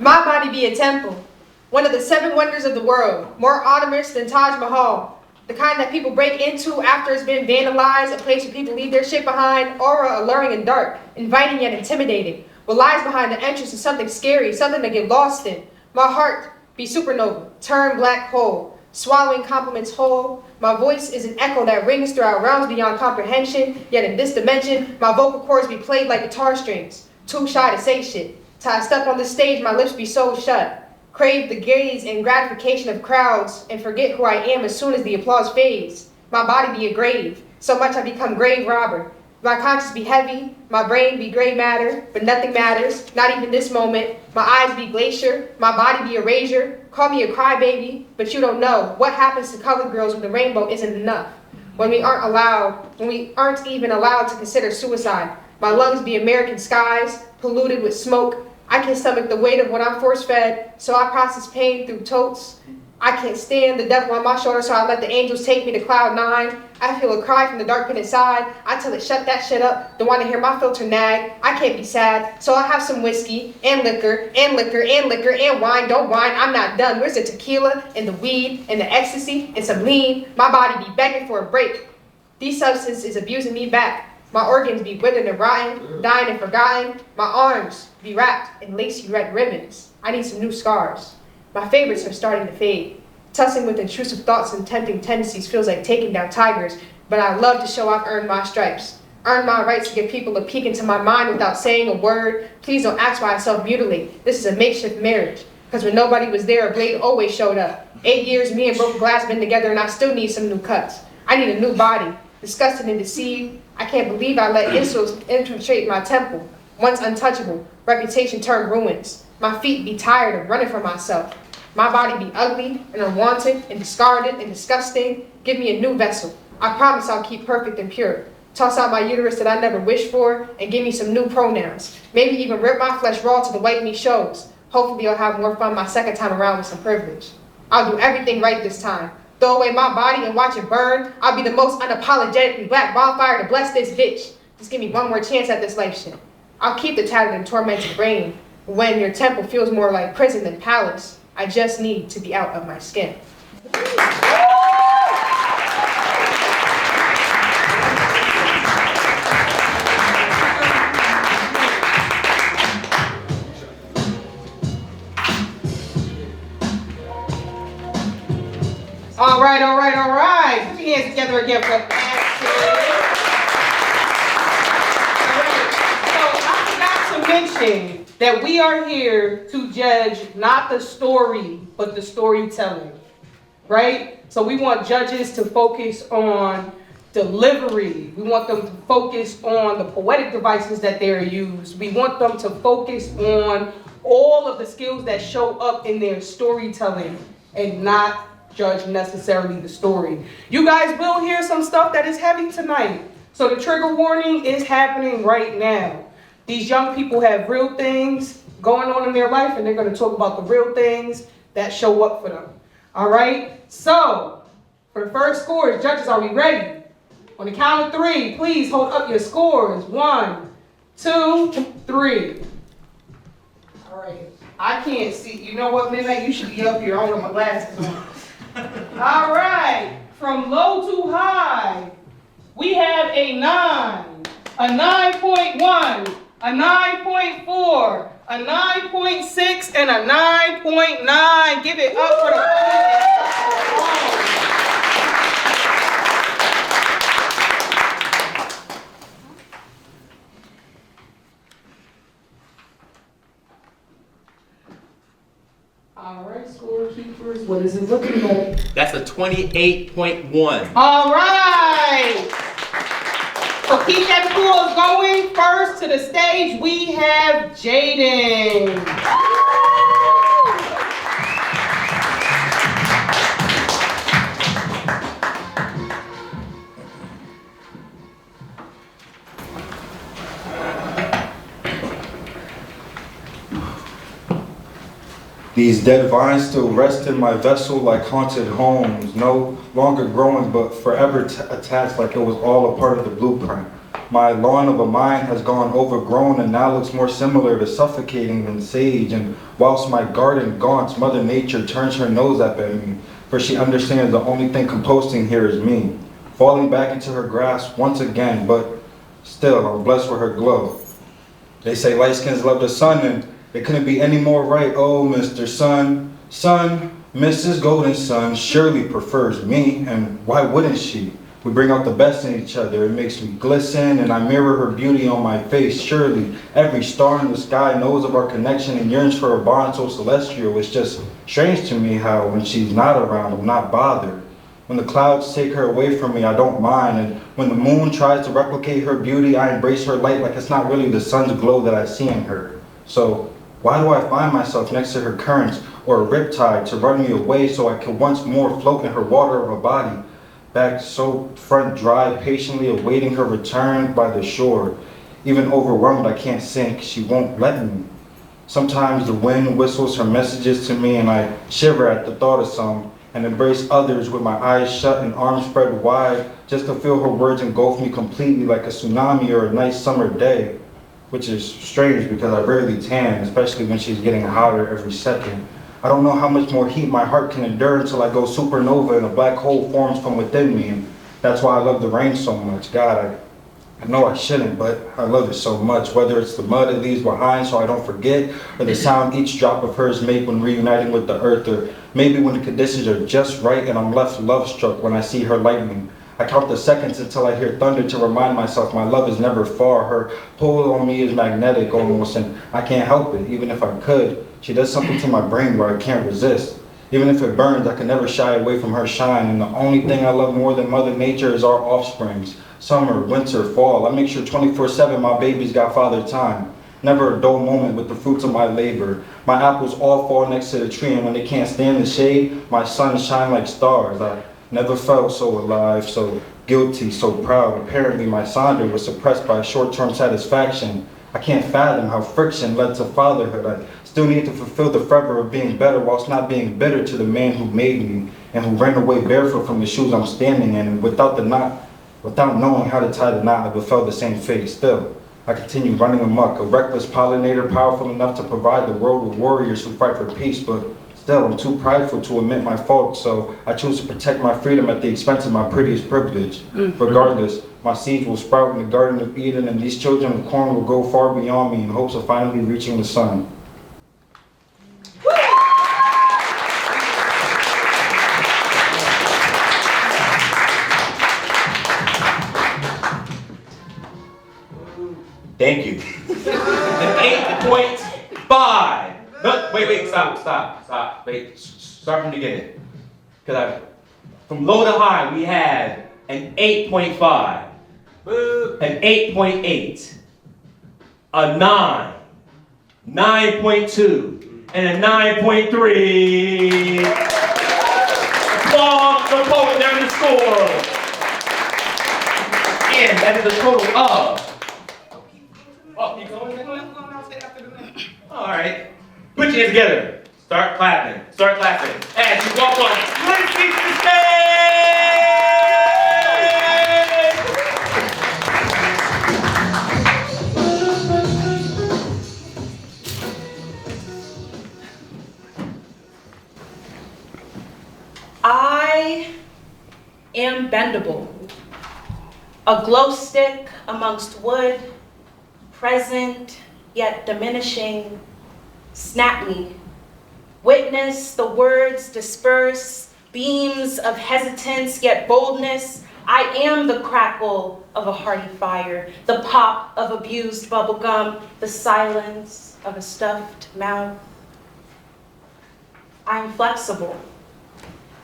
My body be a temple, one of the 7 wonders of the world, more onerous than Taj Mahal, the kind that people break into after it's been vandalized, a place where people leave their shit behind, aura alluring and dark, inviting yet intimidating, what lies behind the entrance is something scary, something to get lost in. My heart be supernova, turn black hole, swallowing compliments whole. My voice is an echo that rings throughout realms beyond comprehension, yet in this dimension, my vocal cords be played like guitar strings, too shy to say shit. Till I step on the stage, my lips be so shut. Crave the gaze and gratification of crowds and forget who I am as soon as the applause fades. My body be a grave, so much I become grave robber. My conscience be heavy, my brain be gray matter, but nothing matters, not even this moment. My eyes be glacier, my body be erasure. Call me a crybaby, but you don't know what happens to colored girls when the rainbow isn't enough. When we aren't even allowed to consider suicide. My lungs be American skies, polluted with smoke. I can stomach the weight of what I'm force-fed, so I process pain through totes. I can't stand the devil on my shoulder, so I let the angels take me to cloud 9. I feel a cry from the dark pit inside. I tell it shut that shit up, don't want to hear my filter nag. I can't be sad, so I have some whiskey, and liquor, and liquor, and liquor, and wine. Don't whine, I'm not done. Where's the tequila, and the weed, and the ecstasy, and some lean? My body be begging for a break. These substances is abusing me back. My organs be withered and rotten, dying and forgotten. My arms be wrapped in lacy red ribbons. I need some new scars. My favorites are starting to fade. Tussling with intrusive thoughts and tempting tendencies feels like taking down tigers, but I love to show I've earned my stripes. Earned my rights to give people a peek into my mind without saying a word. Please don't ask why I self-mutilate. This is a makeshift marriage. Because when nobody was there, a blade always showed up. 8 years, me and broken glass been together, and I still need some new cuts. I need a new body. Disgusted and deceived, I can't believe I let insults infiltrate my temple. Once untouchable, reputation turned ruins. My feet be tired of running from myself. My body be ugly and unwanted and discarded and disgusting. Give me a new vessel. I promise I'll keep perfect and pure. Toss out my uterus that I never wished for and give me some new pronouns. Maybe even rip my flesh raw to the white meat shows. Hopefully I'll have more fun my second time around with some privilege. I'll do everything right this time. Throw away my body and watch it burn. I'll be the most unapologetically black wildfire to bless this bitch. Just give me one more chance at this life shit. I'll keep the tattered and tormented brain. When your temple feels more like prison than palace, I just need to be out of my skin. All right, all right, all right. Put your hands together again for that. All right, so I forgot to mention that we are here to judge not the story, but the storytelling, right? So we want judges to focus on delivery. We want them to focus on the poetic devices that they're used. We want them to focus on all of the skills that show up in their storytelling and not judge necessarily the story. You guys will hear some stuff that is heavy tonight. So the trigger warning is happening right now. These young people have real things going on in their life, and they're going to talk about the real things that show up for them. All right? So, for the first scores, judges, are we ready? On the count of 3, please hold up your scores. 1, 2, 3. All right. I can't see. You know what, Midnight? You should be up here. I don't have my glasses on. All right, from low to high, we have a 9, a 9.1, a 9.4, a 9.6, and a 9.9. Give it up for the All right, scorekeepers, what is it looking like? That's a 28.1. All right. So keep that scores going. First to the stage, we have Jaden. These dead vines still rest in my vessel like haunted homes, no longer growing but forever attached like it was all a part of the blueprint. My lawn of a mind has gone overgrown and now looks more similar to suffocating than sage. And whilst my garden gaunts, Mother Nature turns her nose up at me, for she understands the only thing composting here is me. Falling back into her grasp once again, but still I'm blessed with her glow. They say light skins love the sun, and it couldn't be any more right. Oh, Mr. Sun, Mrs. Golden Sun surely prefers me, and why wouldn't she? We bring out the best in each other. It makes me glisten, and I mirror her beauty on my face. Surely every star in the sky knows of our connection and yearns for a bond so celestial. It's just strange to me how when she's not around, I'm not bothered. When the clouds take her away from me, I don't mind. And when the moon tries to replicate her beauty, I embrace her light like it's not really the sun's glow that I see in her. So why do I find myself next to her currents or a riptide to run me away so I can once more float in her water of a body? Back so front dry, patiently awaiting her return by the shore. Even overwhelmed, I can't sink. She won't let me. Sometimes the wind whistles her messages to me and I shiver at the thought of some and embrace others with my eyes shut and arms spread wide just to feel her words engulf me completely like a tsunami or a nice summer day, which is strange because I rarely tan, especially when she's getting hotter every second. I don't know how much more heat my heart can endure until I go supernova and a black hole forms from within me. And that's why I love the rain so much. God, I know I shouldn't, but I love it so much. Whether it's the mud it leaves behind so I don't forget, or the sound each drop of hers make when reuniting with the earth, or maybe when the conditions are just right and I'm left love-struck when I see her lightning. I count the seconds until I hear thunder to remind myself my love is never far. Her pull on me is magnetic almost, and I can't help it, even if I could. She does something to my brain where I can't resist. Even if it burns, I can never shy away from her shine. And the only thing I love more than Mother Nature is our offsprings. Summer, winter, fall. I make sure 24/7 my babies got father time. Never a dull moment with the fruits of my labor. My apples all fall next to the tree, and when they can't stand the shade, my sons shine like stars. I never felt so alive, so guilty, so proud. Apparently my Sonder was suppressed by short-term satisfaction. I can't fathom how friction led to fatherhood. I still need to fulfill the fervor of being better whilst not being bitter to the man who made me and who ran away barefoot from the shoes I'm standing in. And without knowing how to tie the knot, I befell the same fate. Still, I continue running amok, a reckless pollinator powerful enough to provide the world with warriors who fight for peace, but still, I'm too prideful to admit my fault, so I choose to protect my freedom at the expense of my prettiest privilege. Regardless, my seeds will sprout in the Garden of Eden, and these children of corn will go far beyond me in hopes of finally reaching the sun. Thank you. An 8.5. No, wait, stop. Wait, start from the beginning. Because from low to high, we had an 8.5, an 8.8, a 9, 9.2, and a 9.3. Applause for poet there the score. And that is a total of. Oh, keep going. All right. Put your hands together. Start clapping. As you walk on. Let's get to the stage! I am bendable. A glow stick amongst wood, present yet diminishing. Snap me. Witness the words disperse, beams of hesitance yet boldness. I am the crackle of a hearty fire, the pop of abused bubblegum, the silence of a stuffed mouth. I am flexible.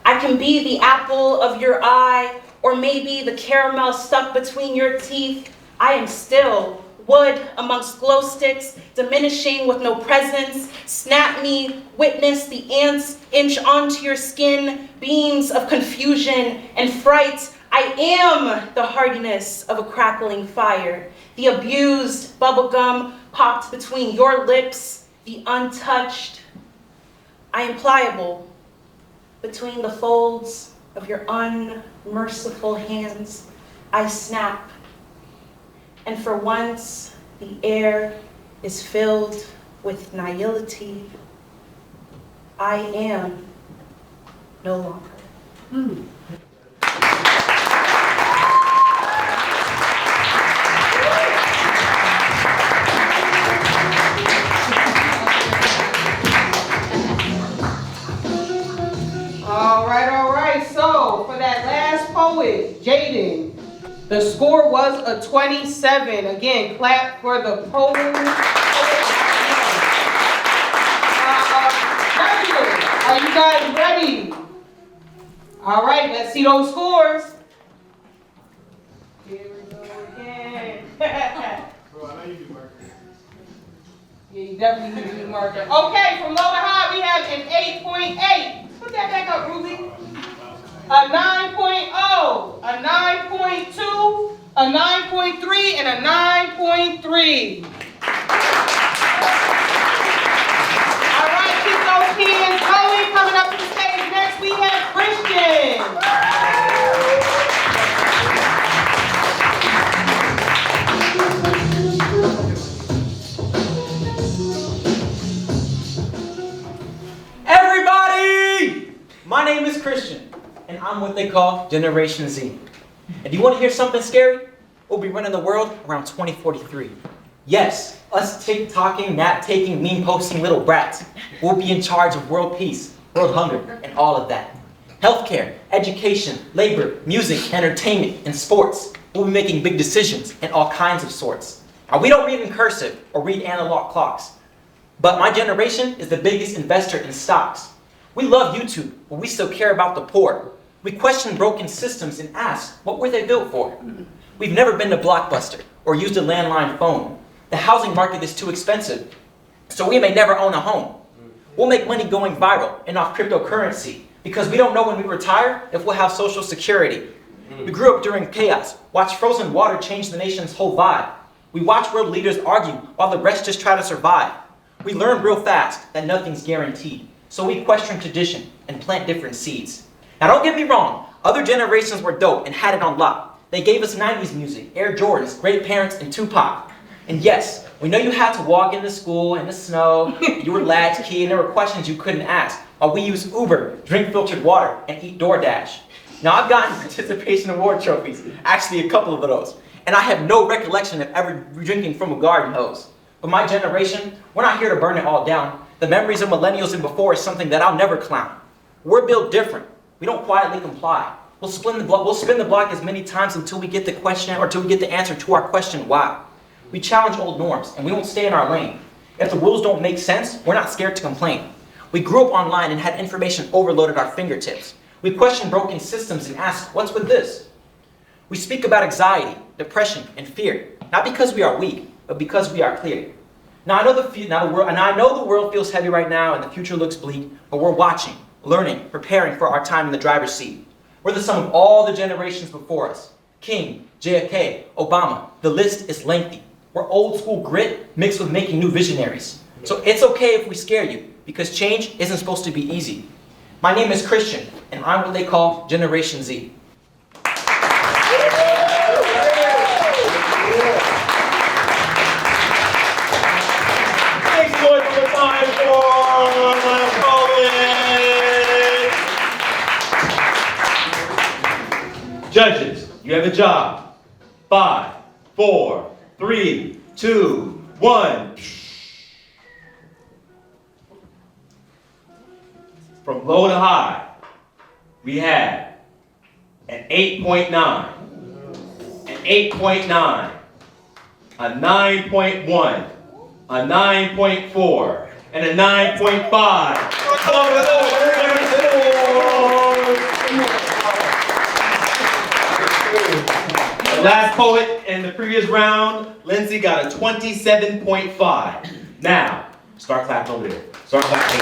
I can be the apple of your eye, or maybe the caramel stuck between your teeth. I am still wood amongst glow sticks, diminishing with no presence. Snap me, witness the ants inch onto your skin, beams of confusion and fright. I am the hardiness of a crackling fire, the abused bubblegum popped between your lips, the untouched. I am pliable between the folds of your unmerciful hands. I snap. and for once, the air is filled with nihility. I am no longer. All right. So, for that last poet, Jaden, the score was a 27. Again, clap for the poet. Judges, are you guys ready? All right, let's see those scores. Here we go again. Bro, I know you do marker. Yeah, you definitely can do marker. Okay, from low to high, we have an 8.8. Put that back up, Ruby. A 9.0, a 9.2, a 9.3, and a 9.3. All right, keep those hands going. Coming up to the stage next, we have Christian. Everybody! My name is Christian, and I'm what they call Generation Z. And do you want to hear something scary? We'll be running the world around 2043. Yes, us TikToking, nap-taking, meme-posting little brats. We'll be in charge of world peace, world hunger, and all of that. Healthcare, education, labor, music, entertainment, and sports. We'll be making big decisions in all kinds of sorts. Now, we don't read in cursive or read analog clocks, but my generation is the biggest investor in stocks. We love YouTube, but we still care about the poor. We question broken systems and ask, what were they built for? We've never been to Blockbuster or used a landline phone. The housing market is too expensive, so we may never own a home. We'll make money going viral and off cryptocurrency because we don't know when we retire if we'll have Social Security. We grew up during chaos, watched frozen water change the nation's whole vibe. We watch world leaders argue while the rest just try to survive. We learn real fast that nothing's guaranteed, so we question tradition and plant different seeds. Now don't get me wrong, other generations were dope and had it on lock. They gave us 90s music, Air Jordans, Great Parents, and Tupac. And yes, we know you had to walk into school in the snow, you were latchkey, and there were questions you couldn't ask, while we use Uber, drink filtered water, and eat DoorDash. Now I've gotten participation award trophies, actually a couple of those, and I have no recollection of ever drinking from a garden hose. But my generation, we're not here to burn it all down. The memories of millennials and before is something that I'll never clown. We're built different. We don't quietly comply. We'll spin the block as many times until we get the question or until we get the answer to our question why. We challenge old norms and we won't stay in our lane. If the rules don't make sense, we're not scared to complain. We grew up online and had information overloaded at our fingertips. We question broken systems and ask, what's with this? We speak about anxiety, depression, and fear, not because we are weak, but because we are clear. Now I know the world feels heavy right now and the future looks bleak, but we're watching, learning, preparing for our time in the driver's seat. We're the sum of all the generations before us. King, JFK, Obama, the list is lengthy. We're old school grit mixed with making new visionaries. So it's okay if we scare you, because change isn't supposed to be easy. My name is Christian, and I'm what they call Generation Z. Thanks, boys, for the time for poet. Judges, you have a job. 5, 4, 3, 2, 1. From low to high, we have an 8.9, an 8.9, a 9.1, a 9.4, and a 9.5. The last poet in the previous round, Lindsay, got a 27.5. Now, start clapping over there. Start clapping.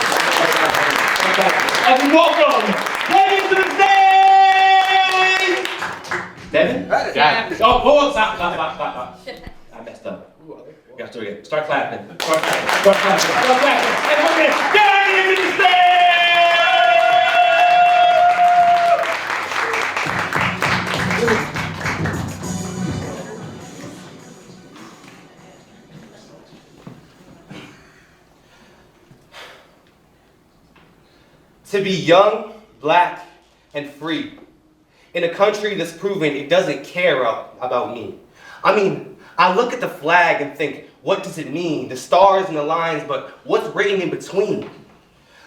And welcome, Devin to the stage! Devin? Oh, stop. I messed up. We got to do it again. Start clapping. Start clapping. Everybody, Devin to the stage! To be young, black, and free. In a country that's proven it doesn't care about me. I mean, I look at the flag and think, what does it mean? The stars and the lines, but what's written in between?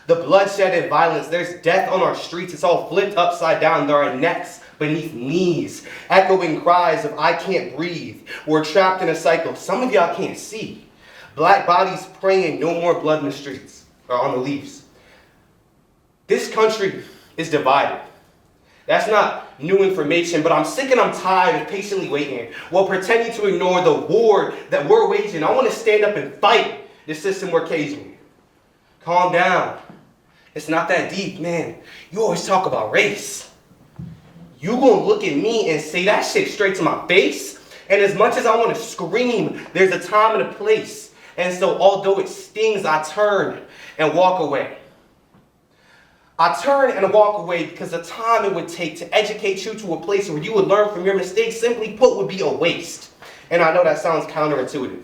The bloodshed and violence, there's death on our streets. It's all flipped upside down. There are necks beneath knees, echoing cries of I can't breathe. We're trapped in a cycle some of y'all can't see. Black bodies praying no more blood in the streets or on the leaves. This country is divided. That's not new information, but I'm sick and I'm tired of patiently waiting while pretending to ignore the war that we're waging. I want to stand up and fight the system we're caging. Calm down. It's not that deep, man. You always talk about race. You gonna look at me and say that shit straight to my face? And as much as I want to scream, there's a time and a place. And so although it stings, I turn and walk away. I turn and walk away because the time it would take to educate you to a place where you would learn from your mistakes, simply put, would be a waste. And I know that sounds counterintuitive.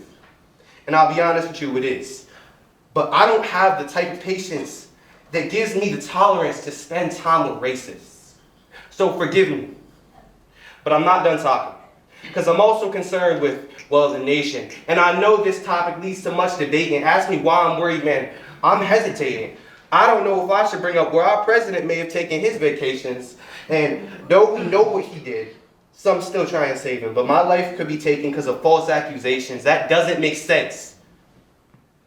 And I'll be honest with you, it is. But I don't have the type of patience that gives me the tolerance to spend time with racists. So forgive me. But I'm not done talking. Because I'm also concerned with, well, the nation. And I know this topic leads to much debate, and ask me why I'm worried, man. I'm hesitating. I don't know if I should bring up where our president may have taken his vacations. And though we know what he did, some still try and save him. But my life could be taken because of false accusations. That doesn't make sense.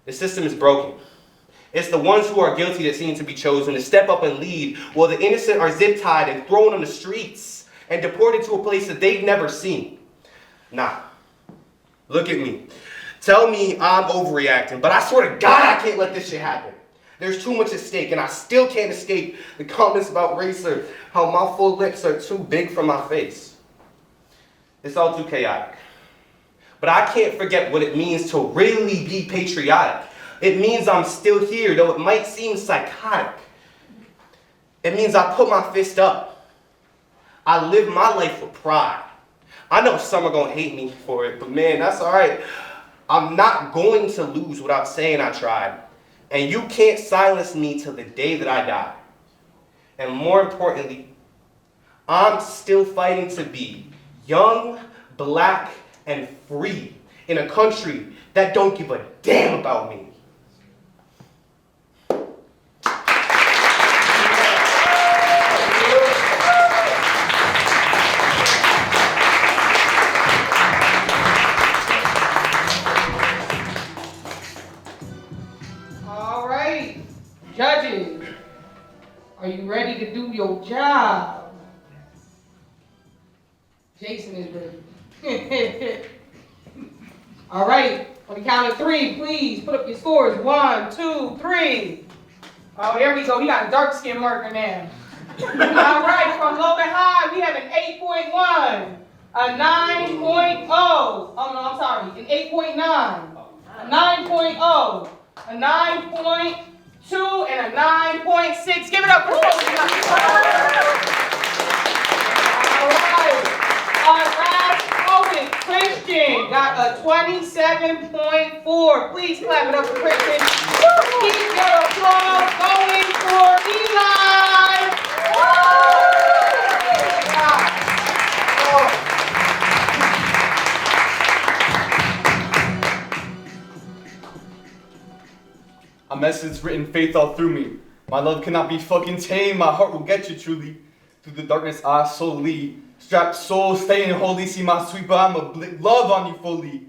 The system is broken. It's the ones who are guilty that seem to be chosen to step up and lead, while the innocent are zip-tied and thrown on the streets and deported to a place that they've never seen. Nah. Look at me. Tell me I'm overreacting, but I swear to God I can't let this shit happen. There's too much at stake, and I still can't escape the comments about race or how my full lips are too big for my face. It's all too chaotic. But I can't forget what it means to really be patriotic. It means I'm still here, though it might seem psychotic. It means I put my fist up. I live my life with pride. I know some are going to hate me for it, but man, that's all right. I'm not going to lose without saying I tried. And you can't silence me till the day that I die. And more importantly, I'm still fighting to be young, black, and free in a country that don't give a damn about me. All right, judges, are you ready to do your job? Jason is ready. All right, on the count of three, please put up your scores. 1, 2, 3. Oh, there we go. We got a dark skin marker now. All right, from low to high, we have an 8.1, a 9.0. Oh, no, I'm sorry, an 8.9, a 9.0, a 9.2, and a 9.6. Give it up for Sophie. All right, our last opponent, Christian, got a 27.4. Please clap it up for Christian. Keep your applause going for Eli. A message written faith all through me. My love cannot be fucking tame. My heart will get you truly. Through the darkness I solely. Strapped soul, staying holy. See my sweet, but I'ma love on you fully.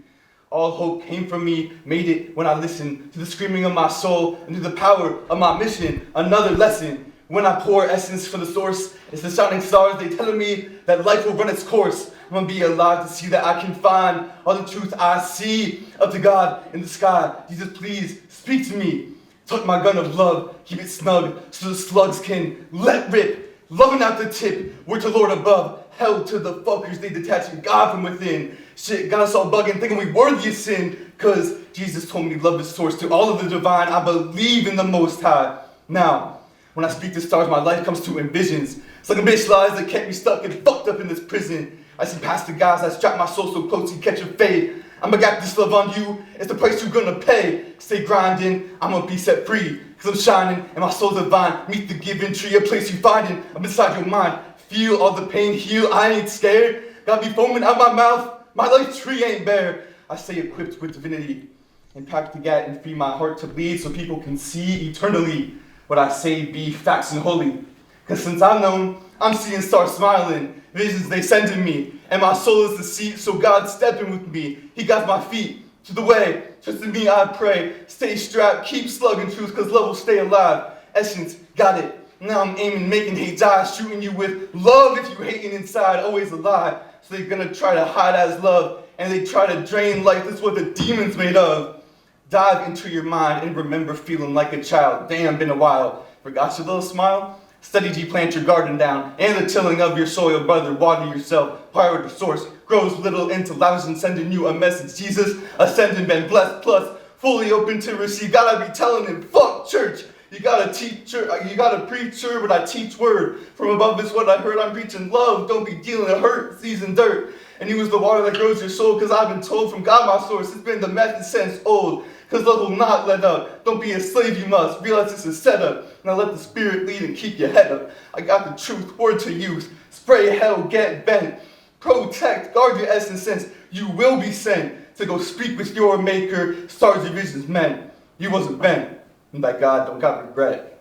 All hope came from me, made it when I listened to the screaming of my soul and to the power of my mission. Another lesson. When I pour essence from the source, it's the shining stars. They telling me that life will run its course. I'm gonna be alive to see that I can find all the truth I see. Up to God in the sky. Jesus, please speak to me. Tuck my gun of love, keep it snug so the slugs can let rip. Loving out the tip, word to Lord above. Hell to the fuckers, they detaching God from within. Shit, got us all bugging, thinking we worthy of sin. Cause Jesus told me love is source to all of the divine. I believe in the Most High. Now, when I speak to stars, my life comes to in visions. It's like a bitch lies that kept me stuck and fucked up in this prison. I see past the guys that strap my soul so close you catch a fade. I'ma got this love on you, it's the price you're gonna pay. Stay grinding, I'ma be set free. Cause I'm shining and my soul's divine. Meet the given tree, a place you finding. I'm inside your mind. Feel all the pain, heal, I ain't scared. Got me foaming out my mouth, my life tree ain't bare. I stay equipped with divinity. And pack the gat and free my heart to bleed so people can see eternally. What I say be facts and holy. Cause since I'm known, I'm seeing stars smiling. Visions they send to me. And my soul is the seat, so God's stepping with me. He got my feet to the way. Trust in me, I pray. Stay strapped, keep slugging truth, cause love will stay alive. Essence, got it. Now I'm aiming, making hate die. Shooting you with love if you hating inside, always alive. So they're gonna try to hide as love. And they try to drain life, that's what the demon's made of. Dive into your mind and remember feeling like a child. Damn, been a while. Forgot your little smile? Study G, plant your garden down. And the tilling of your soil, brother. Water yourself. Power the source. Grows little into lavish and sending you a message. Jesus, ascending, been blessed, plus fully open to receive. Gotta be telling him, fuck church. You got a teacher, you got a preacher, but I teach word. From above is what I heard, I'm preaching love. Don't be dealing in hurt, seasoned dirt. And he was the water that grows your soul, cause I've been told from God my source. It's been the method since old. Cause love will not let up. Don't be a slave, you must. Realize it's a setup. Now let the spirit lead and keep your head up. I got the truth, word to use. Spray hell, get bent. Protect, guard your essence, since you will be sent to go speak with your maker. Stars your visions, men. You wasn't bent. And by God, don't got regret.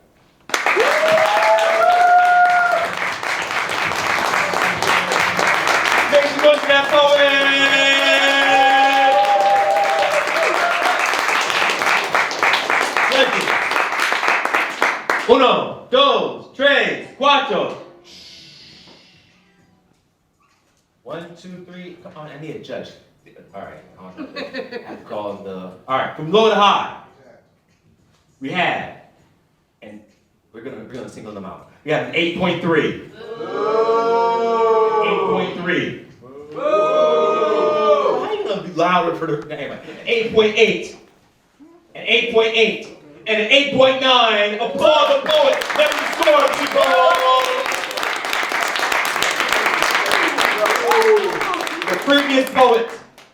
Thanks so much for that poet! Uno, dos, tres, cuatro. 1, 2, 3. Come on, I need a judge. All right, I have to call the. All right, from low to high, we have, and we're gonna single them out. We have an 8.3. 8.3. How are you gonna be louder for the anyway? 8.8. An 8.8. And an 8.9, applaud the poet. Let me score, people. The previous poet,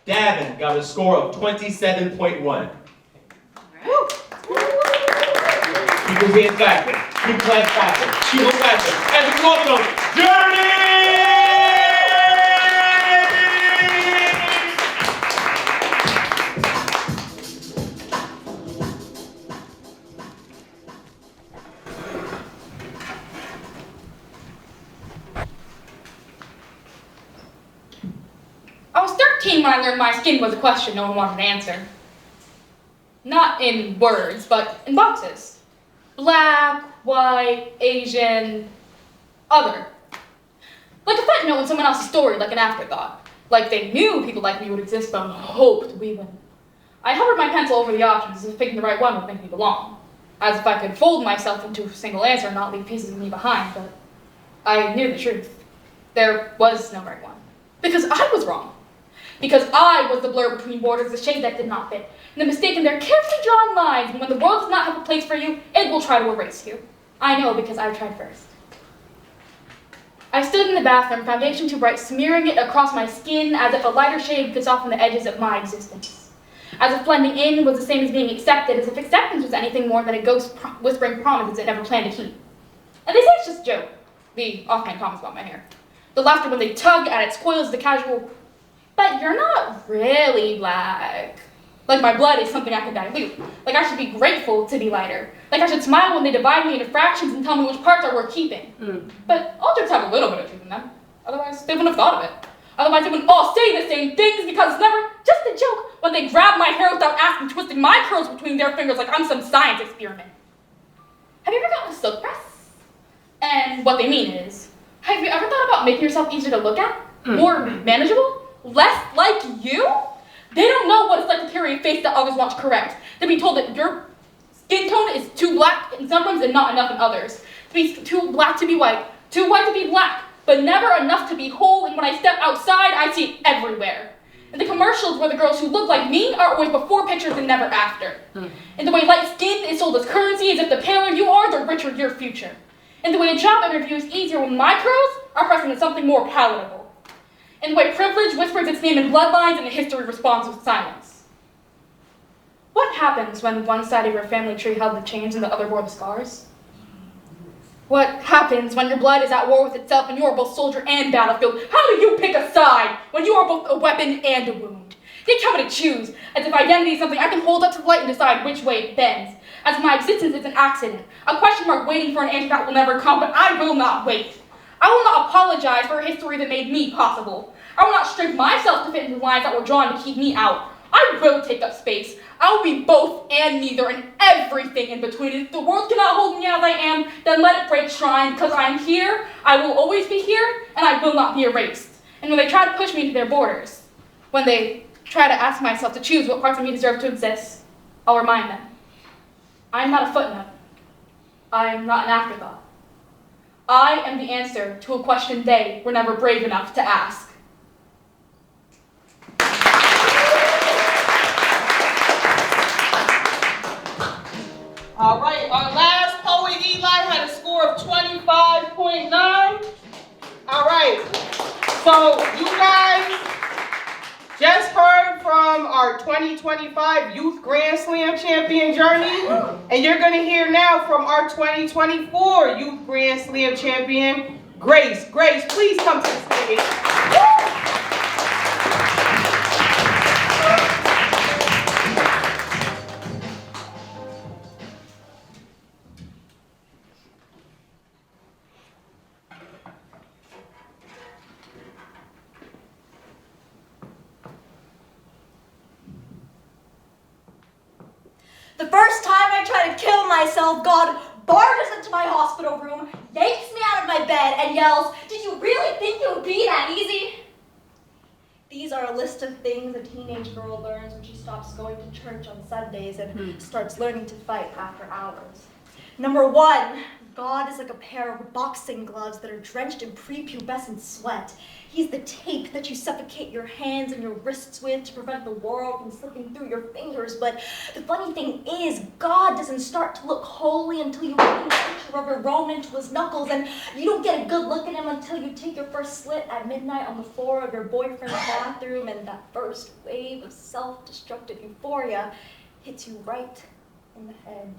Davin, got a score of 27.1. People being clapping, people clapping, people clapping. As we welcome, Journey! I was 13 when I learned my skin was a question no one wanted to answer. Not in words, but in boxes. Black, white, Asian, other. Like a footnote in someone else's story, like an afterthought. Like they knew people like me would exist, but hoped we wouldn't. I hovered my pencil over the options as if picking the right one would make me belong. As if I could fold myself into a single answer and not leave pieces of me behind, but I knew the truth. There was no right one. Because I was wrong. Because I was the blur between borders, the shade that did not fit, and the mistake in their carefully drawn lines, and when the world does not have a place for you, it will try to erase you. I know because I tried first. I stood in the bathroom, foundation too bright, smearing it across my skin as if a lighter shade could soften the edges of my existence. As if blending in was the same as being accepted, as if acceptance was anything more than a ghost whispering promises it never planned to keep. And they say it's just a joke, the offhand comments about my hair. The laughter when they tug at its coils, the casual, but you're not really black. Like my blood is something I can dilute. Like I should be grateful to be lighter. Like I should smile when they divide me into fractions and tell me which parts are worth keeping. But all jokes have a little bit of truth in them. Otherwise, they wouldn't have thought of it. Otherwise, they wouldn't all say the same things because it's never just a joke when they grab my hair without asking, twisting my curls between their fingers like I'm some science experiment. Have you ever gotten a silk press? And what they mean is, have you ever thought about making yourself easier to look at? More manageable? Less like you? They don't know what it's like to carry a face that others want to correct. To be told that your skin tone is too black in some rooms and not enough in others. To be too black to be white. Too white to be black. But never enough to be whole, and when I step outside, I see it everywhere. In the commercials where the girls who look like me are always before pictures and never after. And the way light skin is sold as currency, as if the paler you are, the richer your future. And the way a job interview is easier when my curls are pressing on something more palatable. in the way privilege whispers its name in bloodlines and history responds with silence. What happens when one side of your family tree held the chains and the other bore the scars? What happens when your blood is at war with itself and you are both soldier and battlefield? How do you pick a side when you are both a weapon and a wound? They tell me to choose, as if identity is something I can hold up to the light and decide which way it bends. As if my existence is an accident, a question mark waiting for an answer that will never come, but I will not wait. I will not apologize for a history that made me possible. I will not shrink myself to fit into the lines that were drawn to keep me out. I will take up space. I will be both and neither and everything in between. If the world cannot hold me as I am, then let it break shrine, because I am here, I will always be here, and I will not be erased. And when they try to push me to their borders, when they try to ask myself to choose what parts of me deserve to exist, I'll remind them. I am not a footnote. I am not an afterthought. I am the answer to a question they were never brave enough to ask. All right, our last poet, Eli, had a score of 25.9. All right, so you guys just heard from our 2025 Youth Grand Slam champion journey, and you're gonna hear now from our 2024 Youth Grand Slam champion, Grace. Grace, please come to the stage. The first time I try to kill myself, God barges into my hospital room, yanks me out of my bed, and yells, "Did you really think it would be that easy?" These are a list of things a teenage girl learns when she stops going to church on Sundays and starts learning to fight after hours. Number 1, God is like a pair of boxing gloves that are drenched in prepubescent sweat. He's the tape that you suffocate your hands and your wrists with to prevent the world from slipping through your fingers. But the funny thing is, God doesn't start to look holy until you paint a picture of a Roman to his knuckles, and you don't get a good look at him until you take your first slit at midnight on the floor of your boyfriend's bathroom, and that first wave of self-destructive euphoria hits you right in the head.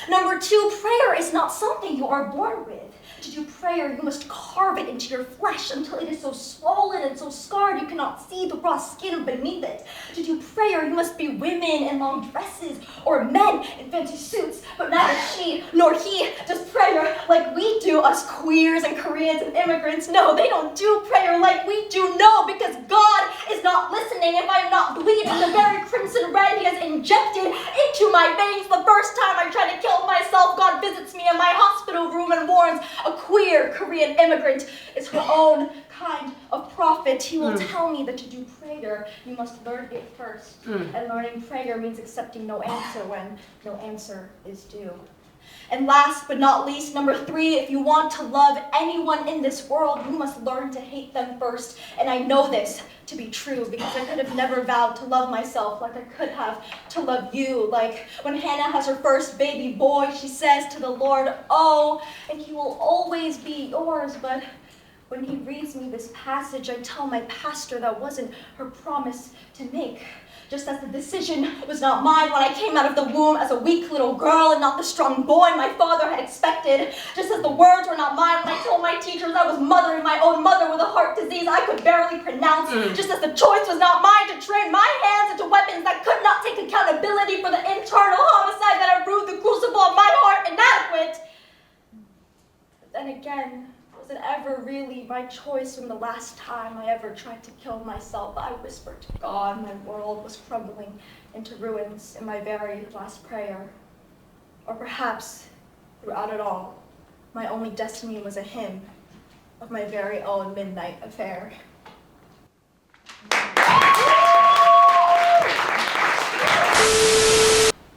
Number 2, prayer is not something you are born with. To do prayer, you must carve it into your flesh until it is so swollen and so scarred you cannot see the raw skin beneath it. To do prayer, you must be women in long dresses or men in fancy suits, but neither she nor he does prayer like we do, us queers and Koreans and immigrants. No, they don't do prayer like we do. No, because God is not listening if I am not bleeding the very crimson red he has injected into my veins. The first time I try to kill myself, God visits me in my hospital room and warns, a queer Korean immigrant is her own kind of prophet. He will tell me that to do prayer, you must learn it first. And learning prayer means accepting no answer when no answer is due. And last but not least, number 3, if you want to love anyone in this world, you must learn to hate them first. And I know this to be true because I could have never vowed to love myself like I could have to love you. Like when Hannah has her first baby boy, she says to the Lord, "Oh, and he will always be yours." But when he reads me this passage, I tell my pastor that wasn't her promise to make. Just as the decision was not mine when I came out of the womb as a weak little girl and not the strong boy my father had expected. Just as the words were not mine when I told my teachers I was mothering my own mother with a heart disease I could barely pronounce. Just as the choice was not mine to train my hands into weapons that could not take accountability for the internal homicide that had brewed the crucible of my heart inadequate. But then again, was it ever really my choice when the last time I ever tried to kill myself, I whispered to God my world was crumbling into ruins in my very last prayer? Or perhaps, throughout it all, my only destiny was a hymn of my very own midnight affair.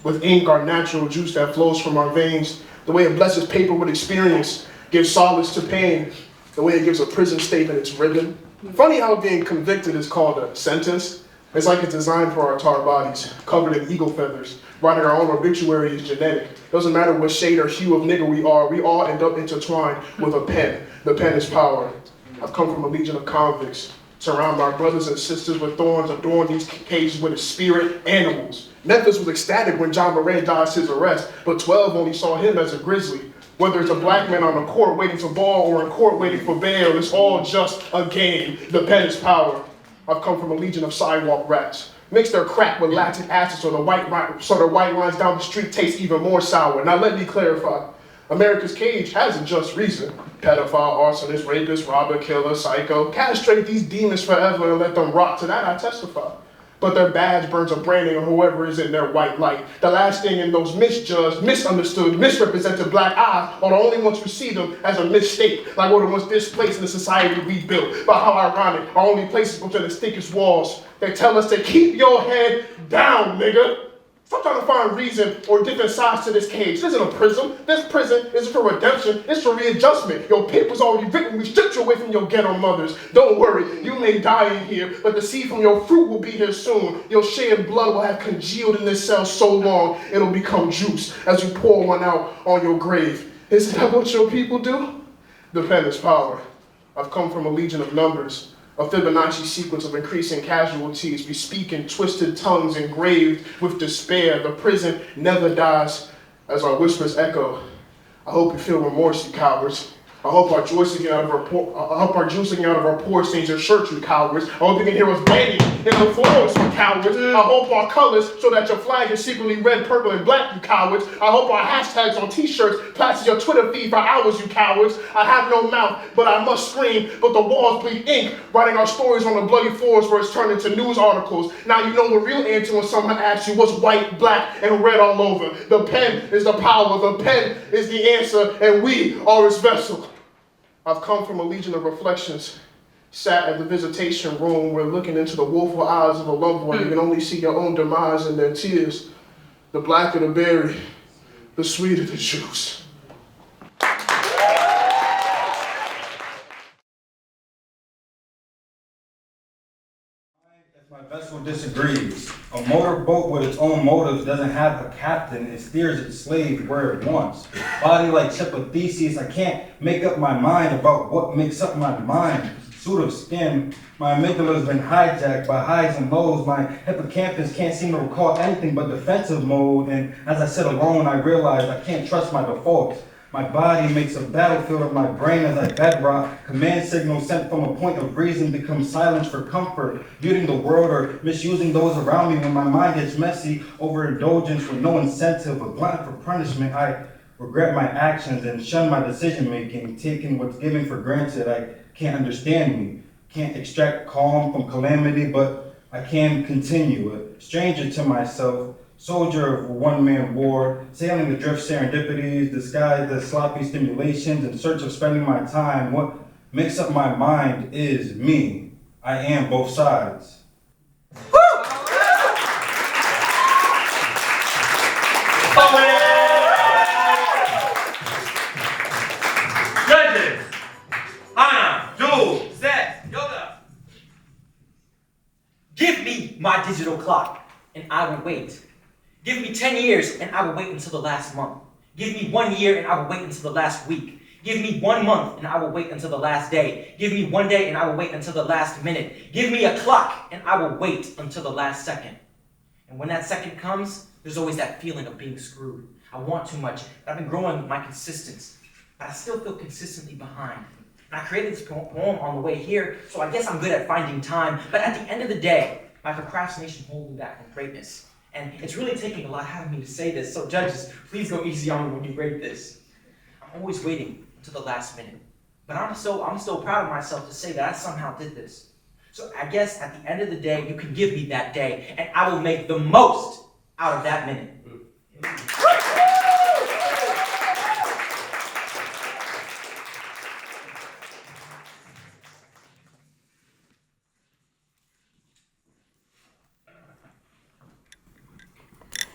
With ink, our natural juice that flows from our veins, the way it blesses paper with experience, gives solace to pain, the way it gives a prison statement its ribbon. Funny how being convicted is called a sentence. It's like it's designed for our tar bodies, covered in eagle feathers. Writing our own obituary is genetic. Doesn't matter what shade or hue of nigger we are, we all end up intertwined with a pen. The pen is power. I've come from a legion of convicts. Surround my brothers and sisters with thorns, adorn these cages with a spirit animals. Memphis was ecstatic when John Moran dodged his arrest, but 12 only saw him as a grizzly. Whether it's a black man on the court waiting to ball or in court waiting for bail, it's all just a game. The pen is power. I've come from a legion of sidewalk rats. Mix their crack with lactic acid so the white lines down the street taste even more sour. Now let me clarify. America's cage has a just reason. Pedophile, arsonist, rapist, robber, killer, psycho. Castrate these demons forever and let them rot. To that I testify. But their badge burns a branding of whoever is in their white light. The last thing in those misjudged, misunderstood, misrepresented black eyes are the only ones who see them as a mistake, like what was displaced in the society we built. But how ironic, our only places between the thickest walls. They tell us to keep your head down, nigga. Stop trying to find reason or different sides to this cage. This isn't a prison. This prison isn't for redemption. It's for readjustment. Your pit was already written. We stripped you away from your ghetto mothers. Don't worry. You may die in here, but the seed from your fruit will be here soon. Your shed blood will have congealed in this cell so long, it'll become juice as you pour one out on your grave. Isn't that what your people do? The pen is power. I've come from a legion of numbers. A Fibonacci sequence of increasing casualties. We speak in twisted tongues engraved with despair. The prison never dies as our whispers echo. I hope you feel remorse, you cowards. I hope our juicing out of our poor stains your shirt, you cowards. I hope you can hear us banging in the floors, you cowards. I hope our colors show that your flag is secretly red, purple, and black, you cowards. I hope our hashtags on t-shirts plaster your Twitter feed for hours, you cowards. I have no mouth, but I must scream. But the walls bleed ink, writing our stories on the bloody floors where it's turned into news articles. Now you know the real answer when someone asks you what's white, black, and red all over. The pen is the power. The pen is the answer, and we are its vessel. I've come from a legion of reflections, sat at the visitation room where looking into the woeful eyes of a loved one, you can only see your own demise in their tears. The blacker the berry, the sweeter the juice. My vessel disagrees. A motorboat with its own motives doesn't have a captain. It steers its slave where it wants. Body like ship of Theseus, I can't make up my mind about what makes up my mind. Suit of skin, my amygdala's been hijacked by highs and lows. My hippocampus can't seem to recall anything but defensive mode. And as I sit alone, I realize I can't trust my defaults. My body makes a battlefield of my brain as I bedrock. Command signals sent from a point of reason become silence for comfort. Muting the world or misusing those around me when my mind gets messy. Overindulgence with no incentive, a glutton for punishment. I regret my actions and shun my decision making. Taking what's given for granted. I can't understand me. Can't extract calm from calamity, but I can continue. A stranger to myself. Soldier of a one-man war, sailing adrift serendipities, disguised as sloppy stimulations in search of spending my time. What makes up my mind is me. I am both sides. Judges, Hannah, Jules, Seth, Yoda. Give me my digital clock, and I will wait. Give me 10 years, and I will wait until the last month. Give me 1 year, and I will wait until the last week. Give me 1 month, and I will wait until the last day. Give me 1 day, and I will wait until the last minute. Give me a clock, and I will wait until the last second. And when that second comes, there's always that feeling of being screwed. I want too much, but I've been growing my consistency. But I still feel consistently behind. And I created this poem on the way here, so I guess I'm good at finding time. But at the end of the day, my procrastination holds me back from greatness. And it's really taking a lot out of me to say this, so judges, please go easy on me when you rate this. I'm always waiting until the last minute. But I'm still proud of myself to say that I somehow did this. So I guess at the end of the day, you can give me that day, and I will make the most out of that minute.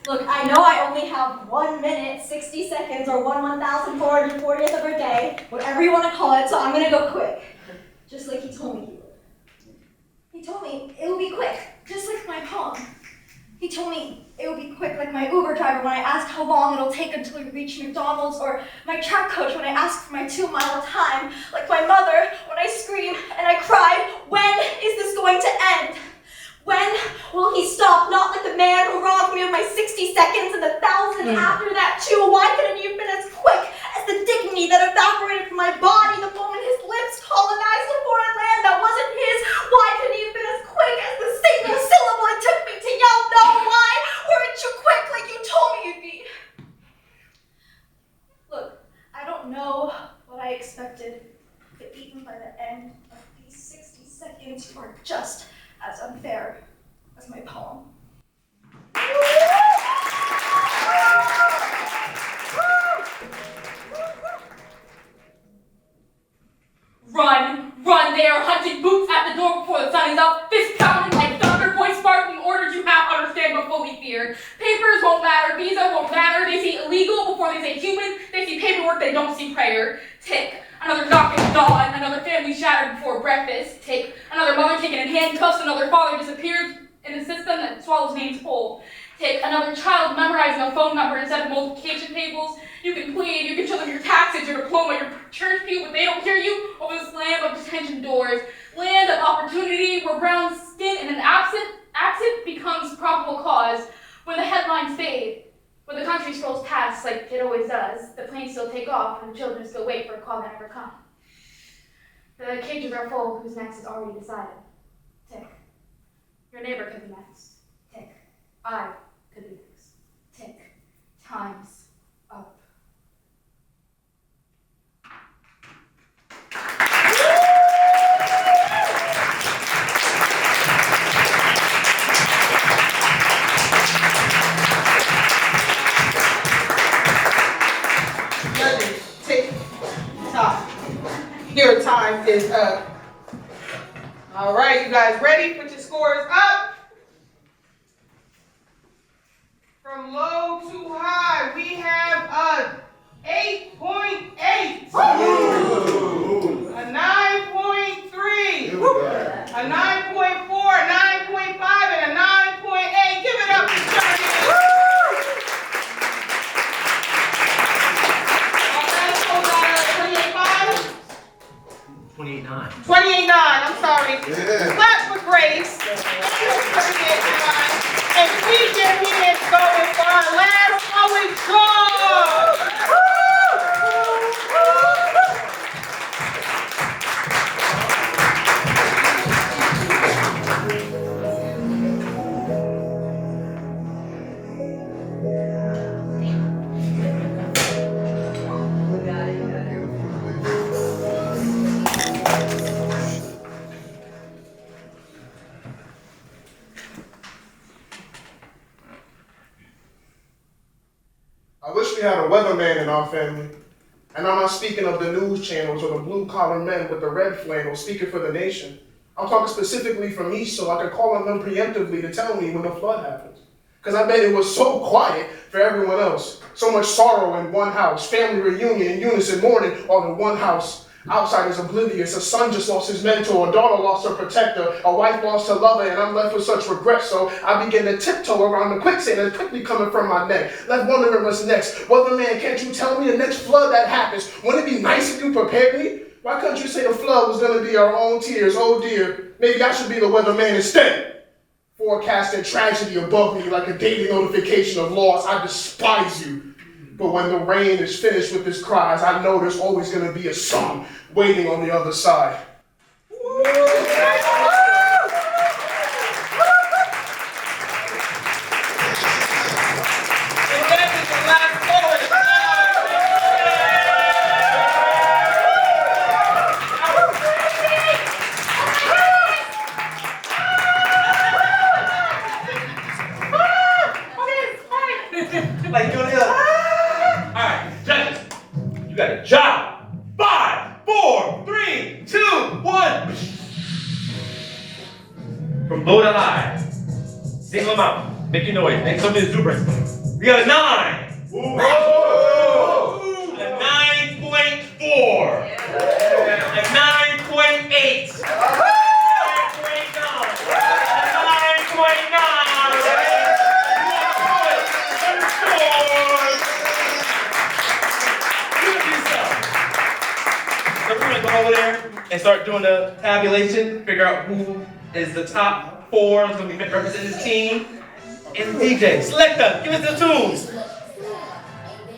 Look, I know I only have 1 minute, 60 seconds, or 1/1440th of a day, whatever you want to call it, so I'm gonna go quick. Just like he told me he would. He told me it would be quick, just like my poem. He told me it would be quick like my Uber driver when I ask how long it'll take until we reach McDonald's, or my track coach when I ask for my 2-mile time, like my mother when I scream and I cry, when is this going to end? When will he stop? Not like the man who robbed me of my 60 seconds and the 1,000 after that too. Why couldn't he have been as quick as the dignity that evaporated from my body the moment his lips colonized a foreign land that wasn't his? Why couldn't he have been as quick as the single syllable it took me to yell no? Why weren't you quick like you told me you'd be? Look, I don't know what I expected, but even by the end of these 60 seconds, you are just as unfair as my poem. Run, run, they are hunting boots at the door before the sun is up, fist pounding like thunder, voice sparking orders you half understand but fully fear. Papers won't matter, visa won't matter, they see illegal before they say human, they see paperwork, they don't see prayer. Tick, another knock at dawn, another family shattered before breakfast. Tick, another mother taken in handcuffs, another father disappears in a system that swallows names whole. Tick, another child memorizing a phone number instead of multiplication tables. You can plead, you can show them your taxes, your diploma, your church pew, but they don't hear you over the slam of detention doors. Land of opportunity where brown skin and an accent becomes probable cause. When the headlines fade, when the country scrolls past like it always does, the planes still take off and the children still wait for a call that never comes. The cages are full, who's next is already decided. Tick. Your neighbor could be next. Tick. I could be next. Tick. Time's up. Tick tock. Your time is up. All right, you guys ready? Put your scores up. From low to high, we have a 8.8, a 9.3, a 9.4, a 9.5, and a 9.8. Give it up for Johnny. All right, so 28.9. 28.9, I'm sorry. Clap for Grace. 28.9. And we get here going for our last poet draw. I wish we had a weatherman in our family. And I'm not speaking of the news channels or the blue-collar men with the red flannel speaking for the nation. I'm talking specifically for me so I could call on them preemptively to tell me when the flood happens. Because I bet it was so quiet for everyone else. So much sorrow in one house, family reunion in unison mourning all in one house. Outsiders oblivious, a son just lost his mentor, a daughter lost her protector, a wife lost her lover, and I'm left with such regret. So I begin to tiptoe around the quicksand that's quickly coming from my neck. Left wondering what's next. Weatherman, can't you tell me the next flood that happens? Wouldn't it be nice if you prepared me? Why couldn't you say the flood was gonna be our own tears? Oh dear, maybe I should be the weatherman instead. Forecasting tragedy above me like a daily notification of loss. I despise you. But when the rain is finished with its cries, I know there's always going to be a sun waiting on the other side. Like doing it. Alright, judges, you got a job. 5, 4, 3, 2, 1. From low to high. Single them out. Make your noise. Make something exuberant. We got a 9. Whoa. A 9.4. A 9.8. A 9.9. over there and start doing the tabulation, figure out who is the top 4 that's going to be representing this team. And DJ, select us, give us the tunes.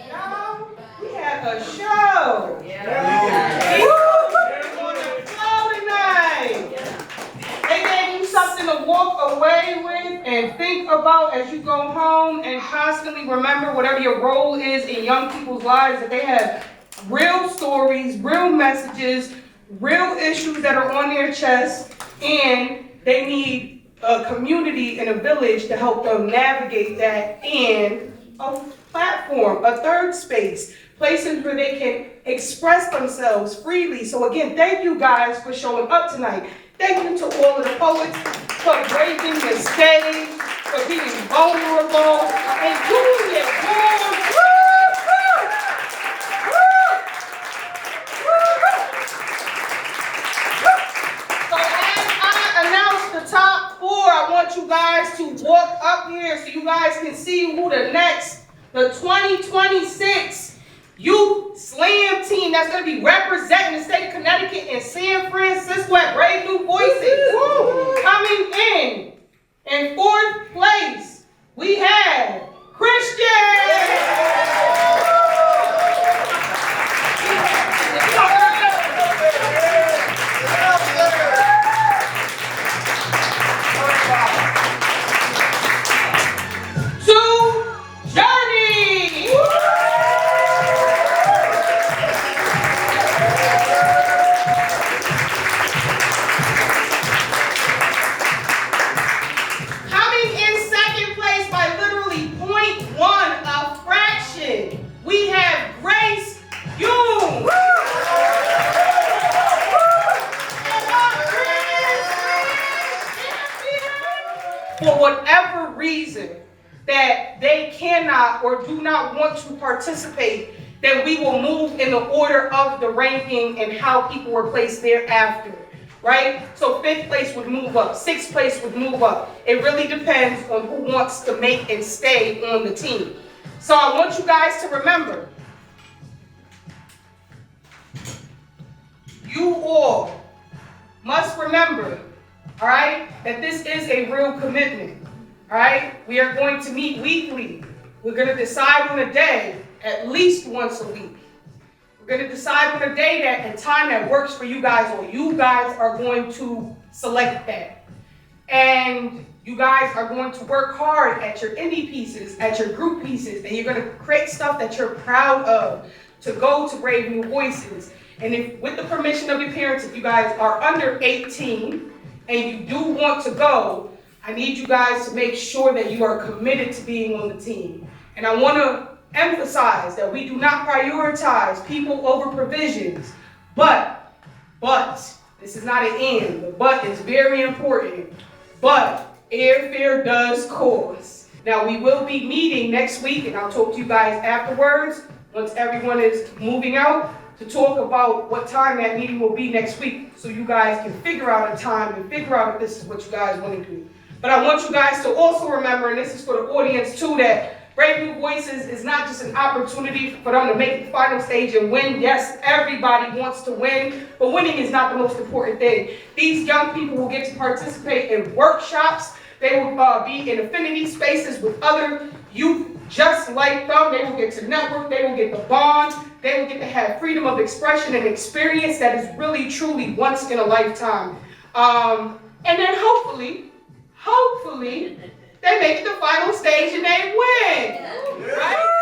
Now, we have a show. Yeah. On the floor tonight. They gave you something to walk away with and think about as you go home, and constantly remember whatever your role is in young people's lives, that they have real stories, real messages, real issues that are on their chest, and they need a community and a village to help them navigate that, and a platform, a third space, places where they can express themselves freely. So again, thank you guys for showing up tonight. Thank you to all of the poets for braving the stage, for being vulnerable, and doing it. So as I announce the top 4, I want you guys to walk up here so you guys can see who the 2026 Youth Slam team that's going to be representing the state of Connecticut and San Francisco at Brave New Voices. Coming in 4th place, we have Christian. For whatever reason that they cannot or do not want to participate, then we will move in the order of the ranking and how people were placed thereafter, right? So 5th place would move up, 6th place would move up. It really depends on who wants to make and stay on the team. So I want you guys to remember, you all must remember, all right, that this is a real commitment, all right? We are going to meet weekly. We're going to decide on a day at least once a week. We're going to decide on a day that and time that works for you guys, or you guys are going to select that. And you guys are going to work hard at your indie pieces, at your group pieces, and you're going to create stuff that you're proud of to go to Brave New Voices. And if, with the permission of your parents, if you guys are under 18, and you do want to go, I need you guys to make sure that you are committed to being on the team. And I want to emphasize that we do not prioritize people over provisions, but, this is not an and, the but is very important, but airfare does cost. Now we will be meeting next week, and I'll talk to you guys afterwards, once everyone is moving out, to talk about what time that meeting will be next week, so you guys can figure out a time and figure out if this is what you guys want to do. But I want you guys to also remember, and this is for the audience too, that Brave New Voices is not just an opportunity for them to make the final stage and win. Yes, everybody wants to win, but winning is not the most important thing. These young people will get to participate in workshops. They will be in affinity spaces with other youth just like them. They will get to network. They will get the bond. They will get to have freedom of expression and experience that is really, truly once in a lifetime. And then hopefully, they make it to the final stage and they win, right?